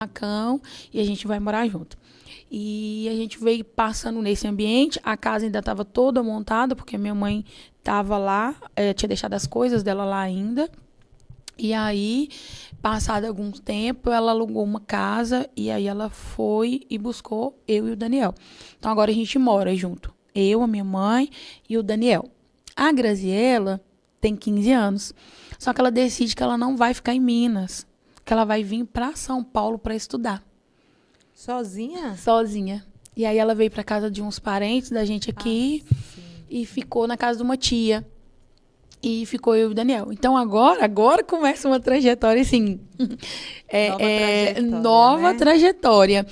barracão e a gente vai morar junto. E a gente veio passando nesse ambiente, a casa ainda estava toda montada, porque minha mãe estava lá, tinha deixado as coisas dela lá ainda. E aí, passado algum tempo, ela alugou uma casa e aí ela foi e buscou eu e o Daniel. Então agora a gente mora junto. Eu, a minha mãe e o Daniel. A Graziella tem 15 anos. Só que ela decide que ela não vai ficar em Minas, que ela vai vir para São Paulo para estudar. Sozinha? Sozinha. E aí ela veio para casa de uns parentes da gente aqui e ficou na casa de uma tia. E ficou eu e o Daniel. Então agora começa uma trajetória assim. Nova trajetória.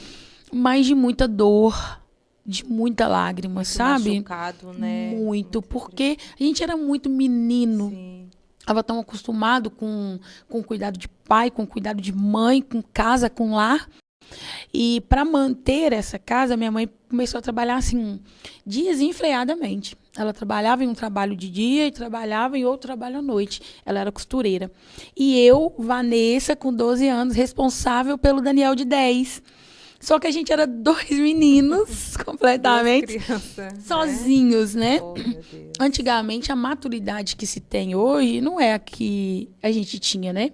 Mas de muita dor, de muita lágrima, muito sabe? Machucado, né? Muito, porque a gente era muito menino. Sim. Estava tão acostumado com cuidado de pai, com cuidado de mãe, com casa, com lar. E para manter essa casa, minha mãe começou a trabalhar assim, desenfreadamente. Ela trabalhava em um trabalho de dia e trabalhava em outro trabalho à noite. Ela era costureira. E eu, Vanessa, com 12 anos, responsável pelo Daniel de 10. Só que a gente era dois meninos completamente sozinhos, né? Oh, meu Deus. Antigamente, a maturidade que se tem hoje não é a que a gente tinha, né?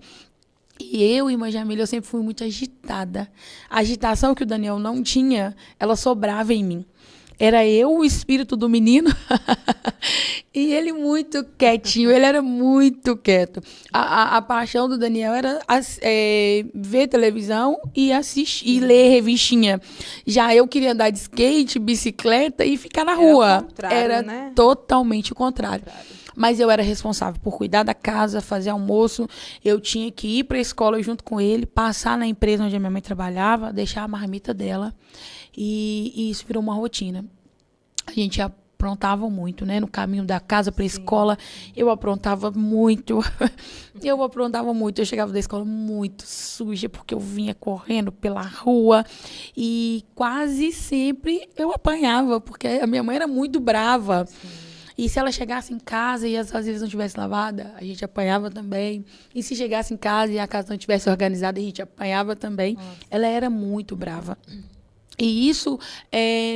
E eu, irmã Jamília, eu sempre fui muito agitada. A agitação que o Daniel não tinha, ela sobrava em mim. Era eu o espírito do menino e ele muito quietinho, ele era muito quieto. A paixão do Daniel era ver televisão e assistir, e ler revistinha. Já eu queria andar de skate, bicicleta e ficar na rua. Era né? totalmente o contrário. Mas eu era responsável por cuidar da casa, fazer almoço. Eu tinha que ir para a escola junto com ele, passar na empresa onde a minha mãe trabalhava, deixar a marmita dela. E isso virou uma rotina. A gente aprontava muito, né? No caminho da casa para a escola, eu aprontava muito. Eu chegava da escola muito suja, porque eu vinha correndo pela rua. E quase sempre eu apanhava, porque a minha mãe era muito brava. Sim. E se ela chegasse em casa e as vasilhas não tivessem lavada, a gente apanhava também. E se chegasse em casa e a casa não tivesse organizada, a gente apanhava também. Nossa. Ela era muito brava. E isso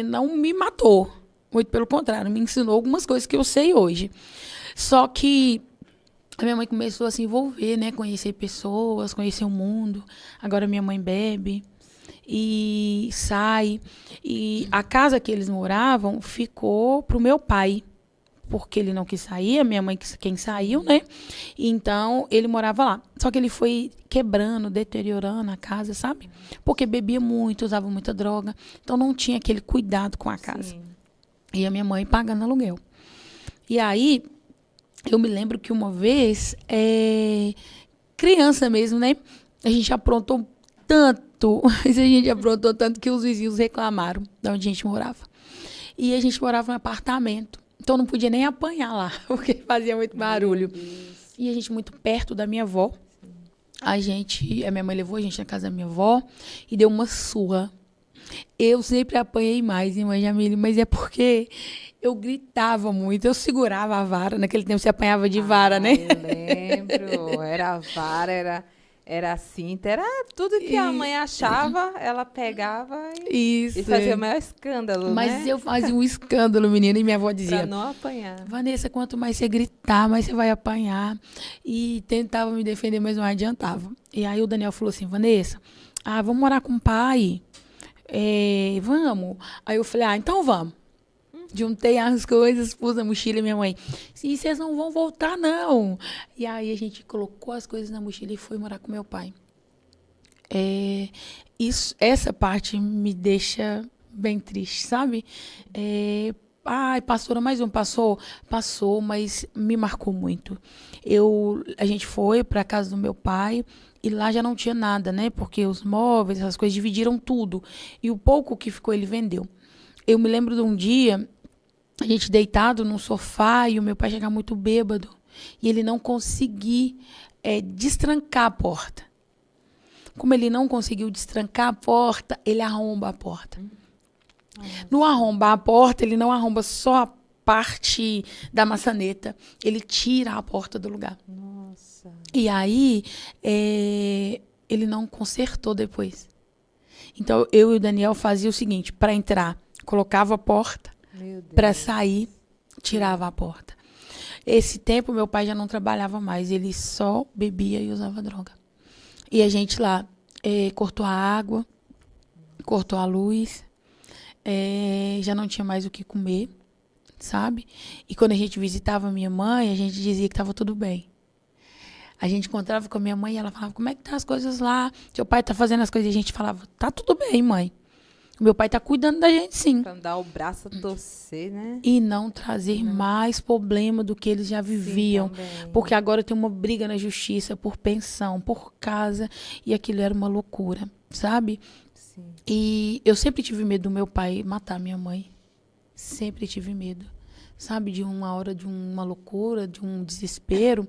não me matou. Muito pelo contrário, me ensinou algumas coisas que eu sei hoje. Só que a minha mãe começou a se envolver, né? Conhecer pessoas, conhecer o mundo. Agora minha mãe bebe e sai. E a casa que eles moravam ficou pro meu pai. Porque ele não quis sair, a minha mãe quem saiu, né? Então, ele morava lá. Só que ele foi quebrando, deteriorando a casa, sabe? Porque bebia muito, usava muita droga. Então, não tinha aquele cuidado com a casa. Sim. E a minha mãe pagando aluguel. E aí, eu me lembro que uma vez, criança mesmo, né? A gente aprontou tanto, que os vizinhos reclamaram de onde a gente morava. E a gente morava num apartamento. Então, não podia nem apanhar lá, porque fazia muito barulho. E a gente muito perto da minha avó. A minha mãe levou a gente na casa da minha avó e deu uma surra. Eu sempre apanhei mais, irmã Jamile, mas é porque eu gritava muito, eu segurava a vara. Naquele tempo você apanhava de vara, né? Eu lembro, era vara, era cinta, era tudo que a mãe achava, ela pegava e fazia o maior escândalo, Mas eu fazia um escândalo, menina, e minha avó dizia... Pra não apanhar. Vanessa, quanto mais você gritar, mais você vai apanhar. E tentava me defender, mas não adiantava. E aí o Daniel falou assim, Vanessa, vamos morar com o pai? Vamos. Aí eu falei, então vamos. Juntei as coisas, pus na mochila e minha mãe, e vocês não vão voltar, não. E aí a gente colocou as coisas na mochila e foi morar com meu pai. Essa parte me deixa bem triste, sabe? Pastora, mais um, passou, mas me marcou muito. A gente foi para a casa do meu pai e lá já não tinha nada, né? Porque os móveis, essas coisas, dividiram tudo. E o pouco que ficou, ele vendeu. Eu me lembro de um dia, a gente deitado no sofá e o meu pai chegar muito bêbado. E ele não conseguir destrancar a porta. Como ele não conseguiu destrancar a porta, ele arromba a porta. No arrombar a porta, ele não arromba só a parte da maçaneta. Ele tira a porta do lugar. Nossa. E aí, ele não consertou depois. Então, eu e o Daniel fazia o seguinte, para entrar, colocava a porta, para sair, tirava a porta. Esse tempo, meu pai já não trabalhava mais, ele só bebia e usava droga. E a gente lá cortou a água, cortou a luz, já não tinha mais o que comer, sabe? E quando a gente visitava a minha mãe, a gente dizia que estava tudo bem. A gente encontrava com a minha mãe e ela falava, como é que tá as coisas lá? Seu pai tá fazendo as coisas. E a gente falava, tá tudo bem, mãe. Meu pai tá cuidando da gente, sim. Pra não dar o braço a torcer, né? E não trazer mais problema do que eles já viviam. Sim, porque agora tem uma briga na justiça por pensão, por casa. E aquilo era uma loucura, sabe? Sim. E eu sempre tive medo do meu pai matar minha mãe. Sempre tive medo. Sabe? De uma hora de uma loucura, de um desespero.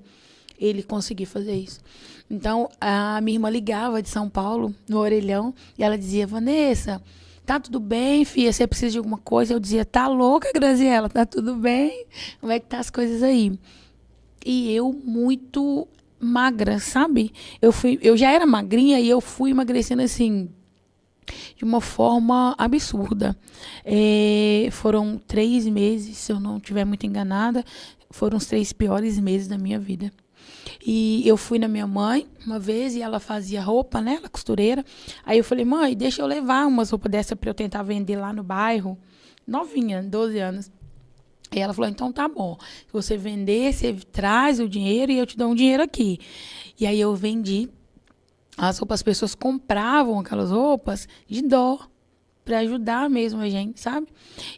Ele conseguia fazer isso. Então, a minha irmã ligava de São Paulo, no orelhão, e ela dizia, Vanessa, tá tudo bem, filha? Você precisa de alguma coisa? Eu dizia, tá louca, Graziela? Tá tudo bem? Como é que tá as coisas aí? E eu muito magra, sabe? Eu já era magrinha e eu fui emagrecendo assim, de uma forma absurda. Foram 3 meses, se eu não estiver muito enganada, foram os 3 piores meses da minha vida. E eu fui na minha mãe uma vez e ela fazia roupa, né? Ela costureira. Aí eu falei, mãe, deixa eu levar umas roupas dessa pra eu tentar vender lá no bairro. Novinha, 12 anos. E ela falou, então tá bom. Se você vender, você traz o dinheiro e eu te dou um dinheiro aqui. E aí eu vendi as roupas, as pessoas compravam aquelas roupas de dó. Pra ajudar mesmo a gente, sabe?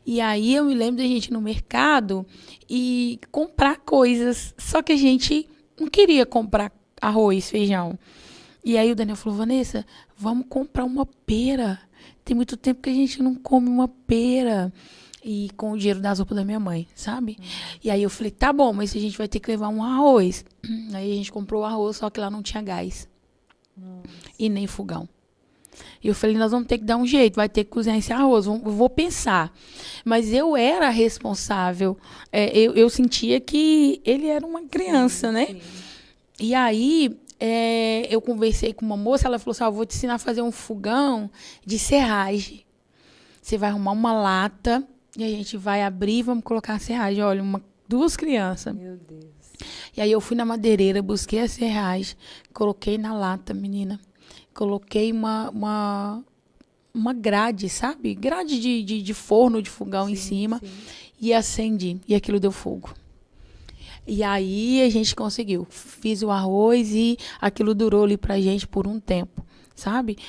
E aí eu me lembro da gente ir no mercado e comprar coisas. Só que a gente não queria comprar arroz, feijão. E aí o Daniel falou, Vanessa, vamos comprar uma pera. Tem muito tempo que a gente não come uma pera. E com o dinheiro das roupas da minha mãe, sabe? E aí eu falei, tá bom, mas a gente vai ter que levar um arroz. Aí a gente comprou o arroz, só que lá não tinha gás. E nem fogão. E eu falei, nós vamos ter que dar um jeito, vai ter que cozinhar esse arroz, eu vou pensar. Mas eu era responsável, eu sentia que ele era uma criança, né? Sim. E aí, eu conversei com uma moça, ela falou assim, vou te ensinar a fazer um fogão de serragem. Você vai arrumar uma lata e a gente vai abrir e vamos colocar a serragem. Olha, 2 crianças. Meu Deus. E aí eu fui na madeireira, busquei a serragem, coloquei na lata, menina. Coloquei uma grade, sabe? Grade de forno, de fogão em cima. Sim. E acendi. E aquilo deu fogo. E aí a gente conseguiu. Fiz o arroz e aquilo durou ali pra gente por um tempo, sabe?